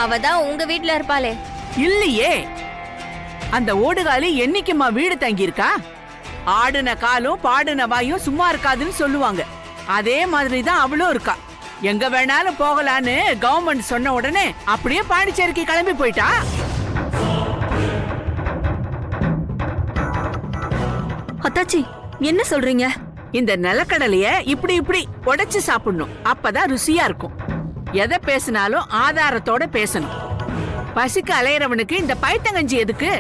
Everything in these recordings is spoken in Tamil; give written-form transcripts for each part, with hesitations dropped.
அவதான் உங்க வீட்ல இருப்பாளே. இல்லையே, அந்த ஓடுகாலி என்னைக்குமா வீடு தங்கியிருக்கா? ஆடுன காலும் பாடுன வாயும் சும்மா இருக்காதுன்னு சொல்லுவாங்க. அதே மாதிரிதான் அவளும் இருக்கா. எங்க வேணாலும் போகலான்னு கவர்மெண்ட் சொன்ன உடனே அப்படியே பாண்டிச்சேரிக்கு கிளம்பி போயிட்டா. அத்தாச்சி என்ன சொல்றீங்க? இந்த நிலக்கடலைய இப்படி இப்படி உடைச்சு சாப்பிடணும், அப்பதான் ருசியா இருக்கும். எதை பேசினாலும் ஆதாரத்தோட பேசணும். பசிக்கு அலையறவனுக்கு இந்த பைத்தங்கஞ்சி எதுக்கு?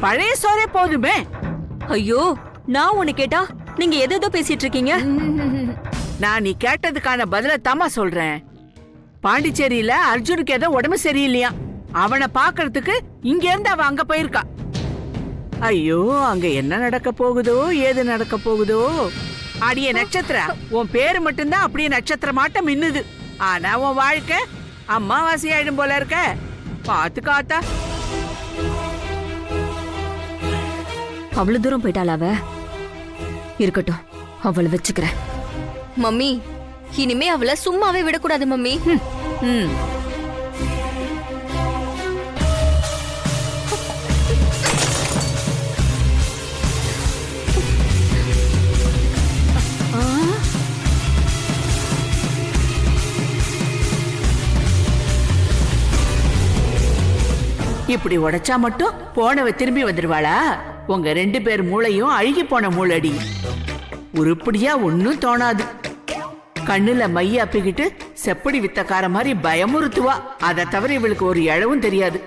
பழைய சோறே போதுமே. ஐயோ, நான் ஒண்ணு கேட்டா நீங்க எதோ பேசிட்டு இருக்கீங்க. நான் நீ கேட்டதுக்கான பதில தாமா சொல்றேன். பாண்டிச்சேரியில அர்ஜுனுக்கு ஏதோ உடம்பு சரியில்லையா, அவனை பாக்குறதுக்கு இங்க இருந்து அவ அங்க போயிருக்கா. ஐயோ, அங்க என்ன நடக்க போகுதோ, ஏது நடக்க போகுதோ. அடியே நட்சத்திர, உன் பேரு மட்டும்தான் அப்படியே நட்சத்திரமாட்டம் மின்னுது. ஆனா உன் வாழ்க்கை அம்மாவாசி ஆயிடும் போல இருக்க. பாத்து காத்தா. அவ்வளவு தூரம் போயிட்டாளா அவ? இருக்கட்டும், அவளை வச்சுக்கிறேன். மம்மி, இனிமே அவளை சும்மாவே விடக்கூடாது மம்மி. ம். இப்படி உடைச்சா மட்டும் போனவ திரும்பி வந்துருவாளா? உங்க 2 பேர் மூளையும் அழுகி போன மூளடி. உருப்படியா ஒன்னும் தோணாது. கண்ணுல மைய அப்பிக்கிட்டு செப்படி வித்தக்கார மாதிரி பயமுறுத்துவா. அதை தவிர இவளுக்கு ஒரு இழவும் தெரியாது.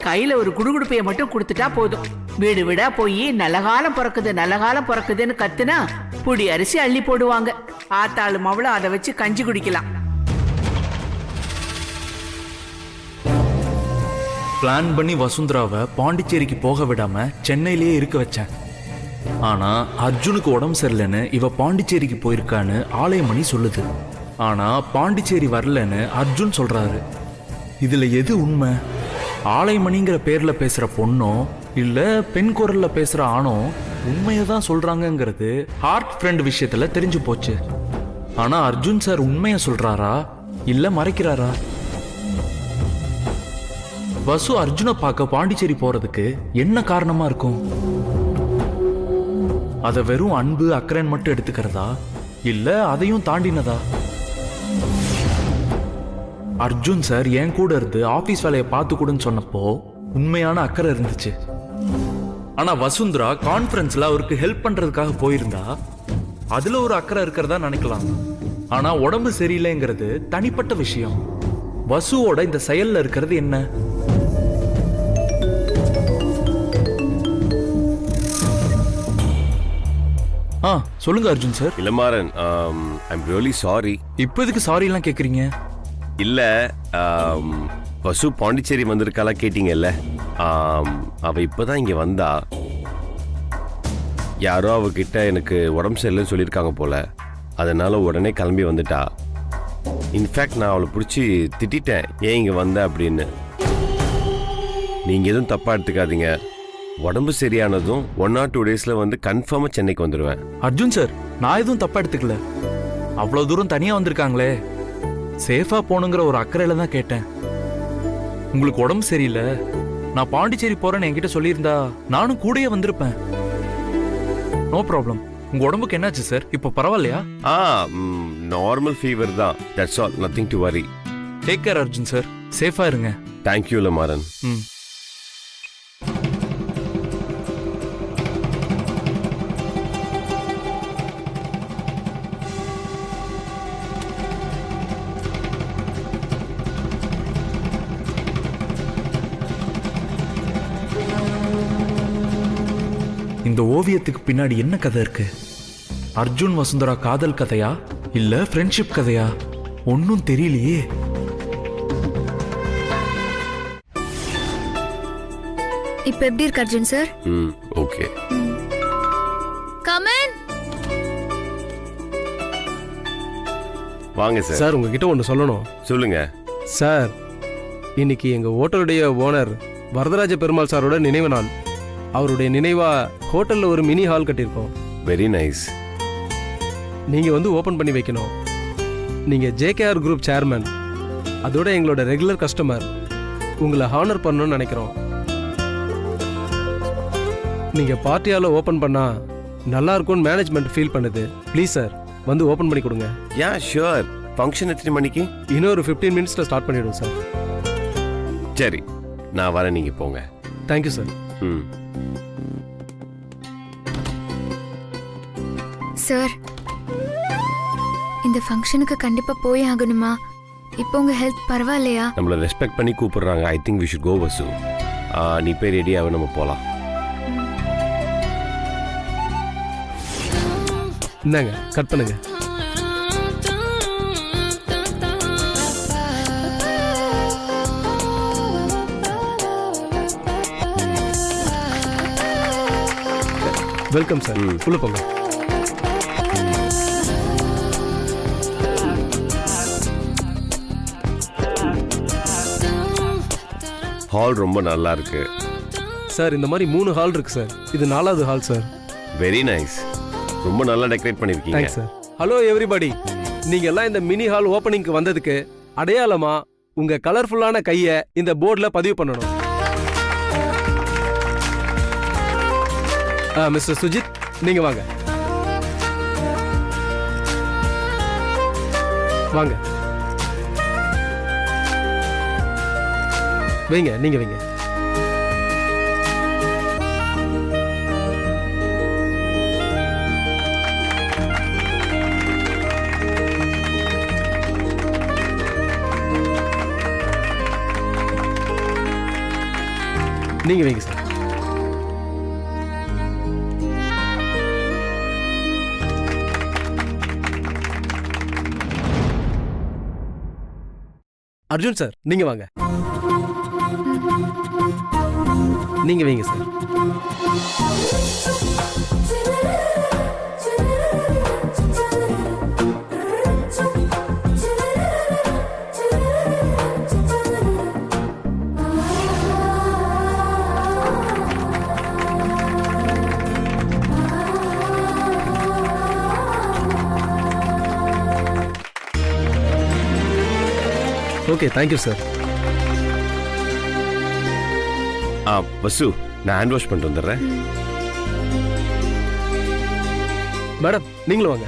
கையில ஒரு குடுகுடுப்பைய மட்டும் கொடுத்துட்டா போதும். வீடு வீடா போய் நல்ல காலம் பிறக்குது நல்ல காலம் பிறக்குதுன்னு கத்துனா புடி அரிசி அள்ளி போடுவாங்க. ஆத்தாளும் அவளும் அதை வச்சு கஞ்சி குடிக்கலாம். பிளான் பண்ணி வசுந்தராவை பாண்டிச்சேரிக்கு போக விடாம சென்னையிலேயே இருக்க வச்சேன். ஆனா அர்ஜுனுக்கு உடம்பு சரியில்லைன்னு இவ பாண்டிச்சேரிக்கு போயிருக்கான்னு ஆலயமணி சொல்லுது. ஆனா பாண்டிச்சேரி வரலன்னு அர்ஜுன் சொல்றாரு. இதுல எது உண்மை? ஆலயமணிங்கிற பேர்ல பேசுற பொண்ணோ இல்ல பெண் குரல்ல பேசுற ஆணோ உண்மையதான் சொல்றாங்கிறது ஹார்ட் ஃப்ரெண்ட் விஷயத்துல தெரிஞ்சு போச்சு. ஆனா அர்ஜுன் சார் உண்மைய சொல்றாரா இல்ல மறைக்கிறாரா? வசு அர்ஜுனை பார்க்க பாண்டிச்சேரி போறதுக்கு என்ன காரணமா இருக்கும்? அத வெறும் அன்பு அக்கறைன்னு மட்டும் எடுத்துக்கிறதா இல்ல அதையும் தாண்டினதா? அர்ஜுன் சார் என் கூட இருந்து ஆபீஸ் வேலையை பார்த்து கூடன்னு சொன்னப்போ உண்மையான அக்கறை இருந்துச்சு. ஆனா வசுந்தரா கான்ஃபரன்ஸ்ல அவருக்கு ஹெல்ப் பண்றதுக்காக போயிருந்தா அதுல ஒரு அக்கறை இருக்கிறதா நினைக்கலாம். ஆனா உடம்பு சரியில்லைங்கிறது தனிப்பட்ட விஷயம். வசுவோட இந்த செயல்ல இருக்கிறது என்ன? சொல்லுங்க Arjun sir. Ilamaran, I'm really sorry. இப்போ எதுக்கு சாரி எல்லாம் கேக்குறீங்க? இல்ல, வசு பாண்டிச்சேரி வந்திருக்காளா கேட்டீங்கல்ல. அவ இப்பதான் இங்க வந்தா. யாரோ அவகிட்ட எனக்கு உடம்பு சரியில்லைன்னு சொல்லியிருக்காங்க போல. அதனால உடனே கிளம்பி வந்துட்டா. இன்ஃபேக்ட் நான் அவளை பிடிச்சி திட்டேன், ஏன் இங்க வந்த அப்படின்னு. நீங்க எதுவும் தப்பா எடுத்துக்காதீங்க. உடம்பு சரியானதும் 1 or 2 daysல வந்து கன்ஃபார்மா சென்னைக்கு வந்துடுவேன். அர்ஜுன் சார், நான் எதுவும் தப்பா எடுத்துக்கல. அவ்வளவு தூரம் தனியா வந்திருக்காங்களே, சேஃபா போகணுங்கிற ஒரு அக்கறையில தான் கேட்டேன். உங்களுக்கு உடம்பு சரியில்லை, நான் பாண்டிச்சேரி போறேன்னு என்கிட்ட சொல்லியிருந்தா நானும் கூடயே வந்திருப்பேன். No problem. உங்க உடம்புக்கு என்னாச்சு சார்? இப்போ பரவாயில்லையா? நார்மல் ஃபீவர் தான். That's all, nothing to worry. Take care Arjun sir, சேஃபா இருங்க. தேங்க்யூ இளமாறன். இந்த ஓவியத்துக்கு பின்னாடி என்ன கதை இருக்கு? அர்ஜுன் வசுந்தரா காதல் கதையா இல்ல ஃப்ரெண்ட்ஷிப் கதையா? ஒன்னும் தெரியலையே. இப்ப எப்படி இருக்கு அர்ஜுன் சார்? ஓகே. கமன். வாங்க சார். சார், உங்ககிட்ட ஒன்று சொல்லணும். சொல்லுங்க சார். இன்னைக்கு எங்க ஹோட்டலுடைய ஓனர் வரதராஜ பெருமாள் சாரோட நினைவு நாள். அவருடைய நினைவா ஹோட்டல்ல ஒரு மினி ஹால் கட்டியிருக்கோம். Very nice. நீங்க வந்து ஓபன் பண்ணி வைக்கணும். நீங்க JKR குரூப் சேர்மன், அதோட எங்களோட ரெகுலர் கஸ்டமர். உங்களை ஹானர் பண்ணணும்னு நினைக்கிறோம். நீங்க பார்ட்டியால ஓபன் பண்ணா நல்லா இருக்கும்னு மேனேஜ்மெண்ட் ஃபீல் பண்ணுது. ப்ளீஸ் சார், வந்து ஓபன் பண்ணி கொடுங்க. யா ஷுவர். ஃபங்க்ஷன் எத்தனை மணிக்கு? இன்னொரு 15 மினிட்ஸ்ல ஸ்டார்ட் பண்ணிடுவோம் சார். சரி, நான் வரேன், நீங்க போங்க. Thank you sir. ம். சார், இந்த ஃபங்க்ஷனுக்கு கண்டிப்பா போய் ஆகணுமா? இப்போ உங்க ஹெல்த் பரவாயில்லையா? நம்மளை ரெஸ்பெக்ட் பண்ணி கூப்பிடுறாங்க. I think we should go Vasu. நீ போய் ரெடியாக நம்ம போகலாம். இந்தாங்க, கட் பண்ணுங்க. Welcome sir. உள்ள போங்க. ஹால் ரொம்ப நல்லா இருக்கு சார். இந்த மாதிரி 3 ஹால் இருக்கு சார். இது 4வது ஹால் சார். Very nice. ரொம்ப நல்லா டெக்கரேட் பண்ணிருக்கீங்க. Thanks sir. ஹலோ எவ்ரிபடி, நீங்க எல்லாம் இந்த மினி ஹால் ஓபனிங்க்கு வந்ததுக்கு அடையாளமா உங்க கலர்ஃபுல்லான கையை இந்த போர்டில் பதிவு பண்ணணும். மிஸ்டர் சுஜித், நீங்க வாங்க. வாங்க, வைங்க, நீங்க வைங்க. நீங்க வைங்க சார். அர்ஜுன் சார், நீங்க வாங்க. நீங்க வைங்க sir. Okay, thank you sir. Vasu, நான் ஹேண்ட் வாஷ் பண்ணிட்டு வந்துடுறேன். மேடம், நீங்களும் வாங்க.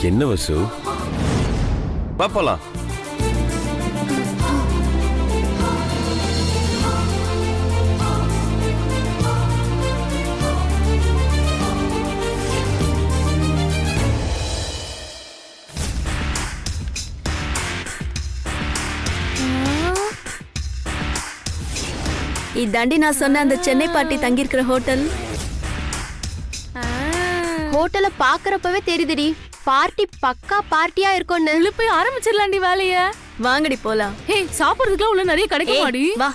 என்ன வசு, வா போலாம். இதாண்டி நான் சொன்ன அந்த சென்னை பார்ட்டி தங்கியிருக்கிற ஹோட்டல். ஹோட்டலை பாக்குறப்பவே தெரியுதுடி பார்ட்டி பக்கா பார்ட்டியா இருக்கும்னு. போய் ஆரம்பிச்சிடலாண்டி வேலைய. வாங்கடி போலாம். ஹே, சாப்பிடுறதுக்குலாம் உள்ள நிறைய கிடைக்குமாடி? வா.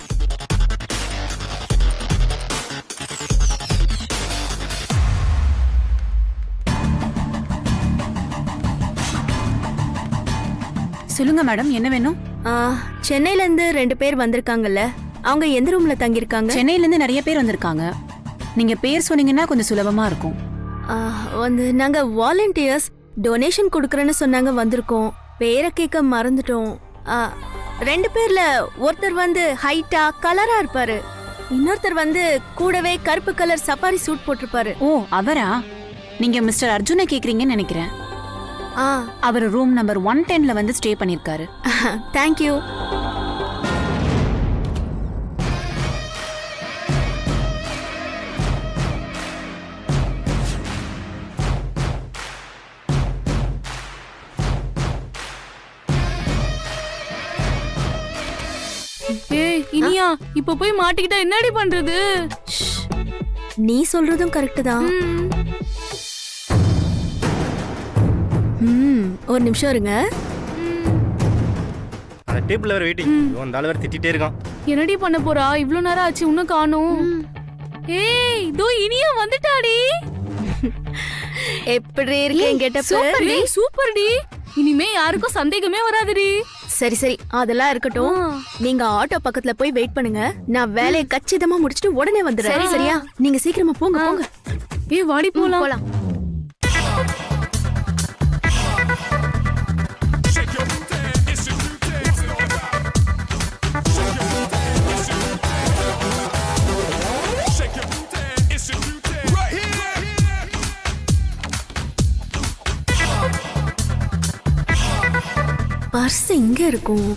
சொல்லுங்க மேடம், என்ன வேணும்? சென்னையில இருந்து 2 பேர் வந்திருக்காங்கல்ல, அவங்க எந்த ரூம்ல தங்கியிருக்காங்க? சென்னையில இருந்து நிறைய பேர் வந்திருக்காங்க. நீங்க பேர் சொன்னீங்கன்னா கொஞ்சம் சுலபமா இருக்கும். வந்து நாங்க வாலண்டியர்ஸ் டொனேஷன் கொடுக்கறேன்னு சொன்னாங்க, வந்திருக்கோம். பேரை கேட்க மறந்துட்டோம். 2 பேர்ல ஒருத்தர் வந்து ஹைட்டா கலரா இருப்பாரு, இன்னொருத்தர் வந்து கூடவே கருப்பு கலர் சஃபாரி சூட் போட்டிருப்பாரு. ஓ, அவரா? நீங்க மிஸ்டர் அர்ஜுனை கேக்குறீங்கன்னு நினைக்கிறேன். அவர் ரூம் நம்பர் 110ல வந்து ஸ்டே பண்ணிருக்காரு. தேங்க்யூ. ஏய் இனியா, இப்ப போய் மாட்டிக்கிட்டா என்னடி பண்றது? நீ சொல்றதும் கரெக்ட் தான். ஒரு நிமிஷம் இருங்க. அந்த டேபிள்ல வேற வெயிட்டிங். அந்த ஆளு வேற திட்டிட்டே இருக்கான். என்னடி பண்ண போறா? இவ்ளோ நேரம் ஆச்சு, இன்னும் காணோம். ஏய், தோ இனியா வந்துட்டாடி. எப்படி இருக்கேன் கெட்டப்? ஏய், சூப்பர் டி. இனிமே யாருக்கும் சந்தேகமே வராதுடி. சரி சரி, அதெல்லாம் இருக்கட்டும். நீங்க ஆட்டோ பக்கத்துல போய் வெயிட் பண்ணுங்க. நான் வேலையை கச்சிதமா முடிச்சிட்டு உடனே வந்துடுறேன். சரியா? நீங்க சீக்கிரமா போங்க போங்க. ஏய், வாடி போலாம். போலாம். பர்ஸ் எங்க இருக்கும்?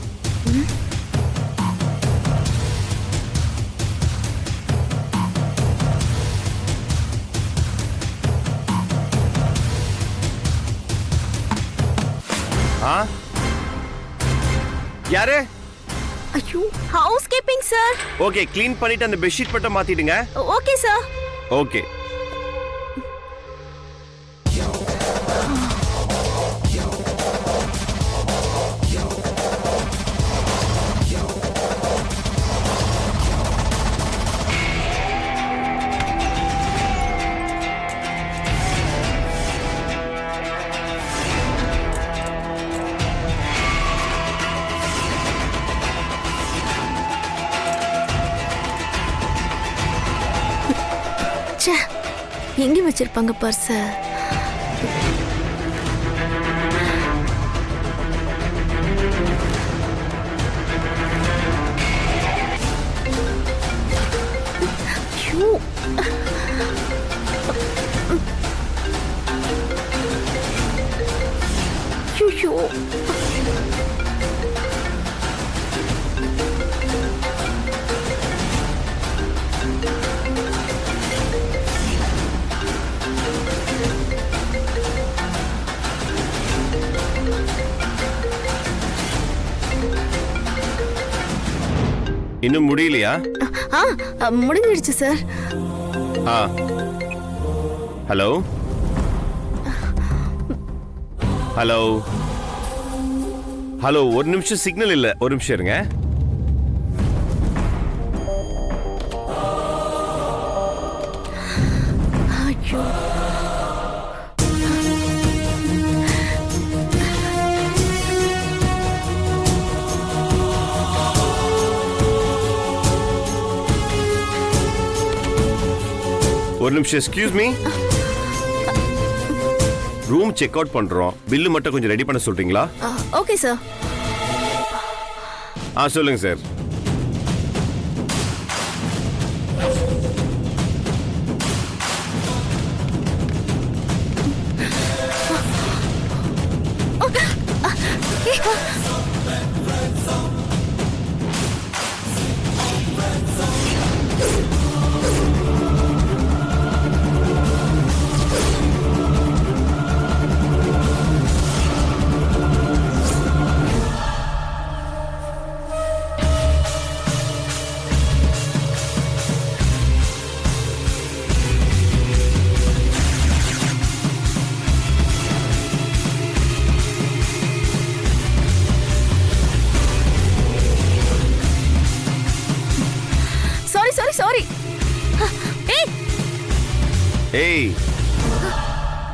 யாரு? ஐயோ, house keeping sir. Okay, clean பண்ணிட்டு அந்த பெட்ஷீட் மட்டும் மாத்திடுங்க. Okay sir. ஓகே. எங்க வச்சிருப்பாங்க பர்ஸ? இன்னும் முடியலையா? முடிஞ்சிடுச்சு சார். ஹலோ ஹலோ ஹலோ, ஒரு நிமிஷம் சிக்னல் இல்ல, ஒரு நிமிஷம் இருங்க. ஒரு நிமிஷம் excuse me. Room check out பண்றோம். பில்லு மட்டும் கொஞ்சம் ரெடி பண்ண சொல்றீங்களா? Okay sir. சொல்லுங்க சார். சாரி. ஏய்,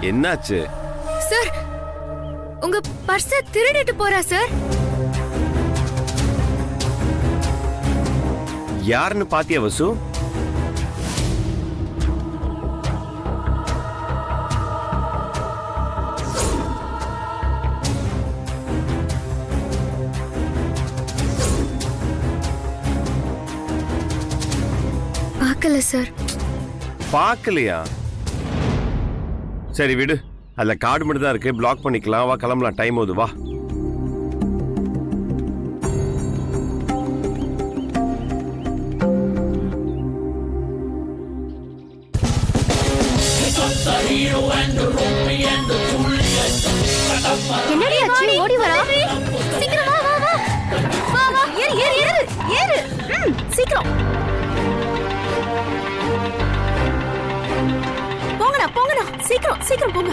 என்னாச்சு? சார், உங்க பர்ஸ திருடிட்டு போறா சார். யாருன்னு பாத்தியா வசு? பார்க்கல சார். பார்க்கலையா? சரி விடு, அதுல கார்டு மட்டும் தான் இருக்கு. பிளாக் பண்ணிக்கலாம். வா கிளம்பலாம், டைம் ஆகுது. வா. என்னடி ஆச்சு? ஓடி வரா. சீக்கிரம் வா வா வா. வா வா. ஏறு ஏறு ஏறு ஏறு. சீக்கிரம் போங்கடா, சீக்கிரம் போங்க.